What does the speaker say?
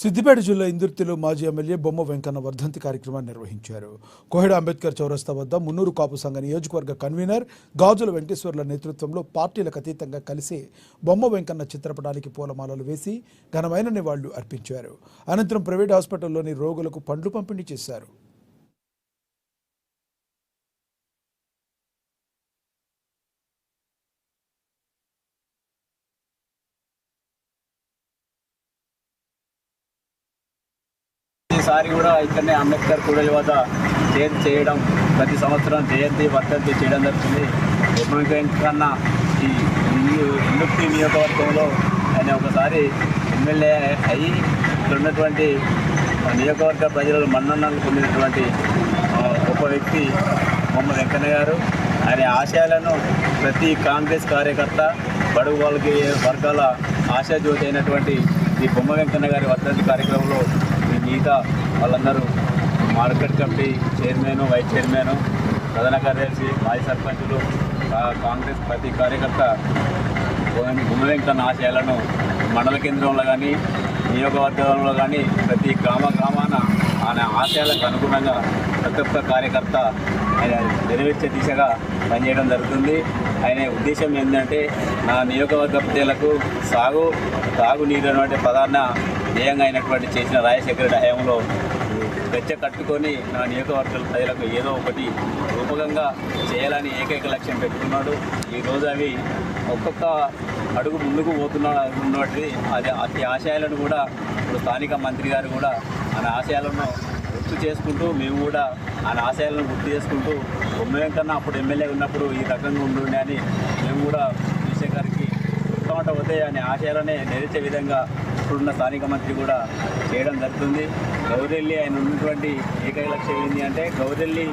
సిద్దిపేట జిల్లా ఇందుర్తిలో మాజీ ఎమ్మెల్యే బొమ్మ వెంకన్న వర్ధంతి కార్యక్రమాన్ని నిర్వహించారు. కోహెడ అంబేద్కర్ చౌరస్తా వద్ద మున్నూరు కాపు సంఘ నియోజకవర్గ కన్వీనర్ గాజుల వెంకటేశ్వర్ల నేతృత్వంలో పార్టీలకు అతీతంగా కలిసి బొమ్మ వెంకన్న చిత్రపటానికి పూలమాలలు వేసి ఘనమైన నివాళులు అర్పించారు. అనంతరం ప్రైవేట్ హాస్పిటల్లోని రోగులకు పండ్లు పంపిణీ చేశారు. ఈసారి కూడా ఇక్కడనే అంబేద్కర్ కూడలి వద్ద జయంతి చేయడం, ప్రతి సంవత్సరం జయంతి వర్ధంతి చేయడం జరుగుతుంది. బొమ్మ వెంకన్న ఈ ఇందుర్తి నియోజకవర్గంలో ఆయన ఒకసారి ఎమ్మెల్యే అయ్యి ఇక్కడ ఉన్నటువంటి నియోజకవర్గ ప్రజలు మన్ననలు పొందినటువంటి గొప్ప వ్యక్తి బొమ్మ వెంకన్న గారు. ఆయన ఆశయాలను ప్రతి కాంగ్రెస్ కార్యకర్త, బడుగు వర్గాల ఆశాజ్యోతి అయినటువంటి ఈ బొమ్మ వెంకన్న గారి వర్ధంతి కార్యక్రమంలో మిగతా వాళ్ళందరూ market committee chairman, vice chairman, ప్రధాన కార్యదర్శి, మాజీ సర్పంచులు, కాంగ్రెస్ ప్రతి కార్యకర్త బొమ్మ వెంకన్న ఆశయాలను మండల కేంద్రంలో కానీ నియోజకవర్గంలో కానీ ప్రతి గ్రామాన ఆయన ఆశయాలకు అనుగుణంగా ప్రతి ఒక్క కార్యకర్త ఆయన నెరవేర్చే దిశగా పనిచేయడం జరుగుతుంది. ఆయన ఉద్దేశం ఏంటంటే నా నియోజకవర్గ ప్రజలకు తాగునీరు అనేటువంటి ప్రధాన ధ్యేయంగా అయినటువంటి చేసిన రాజశేఖర రెడ్డి హయాంలో గచ్చ కట్టుకొని నా నియోజకవర్గాల ప్రజలకు ఏదో ఒకటి రూపకంగా చేయాలని ఏకైక లక్ష్యం పెట్టుకున్నాడు. ఈరోజు అవి ఒక్కొక్క అడుగు ముందుకు పోతున్నటువంటి అతి ఆశయాలను కూడా ఇప్పుడు స్థానిక మంత్రి గారు కూడా ఆయన ఆశయాలను గుర్తు చేసుకుంటూ, మేము కూడా ఆయన ఆశయాలను గుర్తు చేసుకుంటూ బొమ్మ వెంకన్న అప్పుడు ఎమ్మెల్యే ఉన్నప్పుడు ఈ రకంగా ఉంటుండే అని మేము కూడా కేసీఆర్ గారికి చెప్తామంట పోతే ఆయన ఆశయాలనే నెరవేర్చే విధంగా ఇప్పుడున్న స్థానిక మంత్రి కూడా చేయడం జరుగుతుంది. గౌరెల్లి ఆయన ఉన్నటువంటి ఏకైక లక్ష్యం ఏంటి అంటే గౌరెల్లి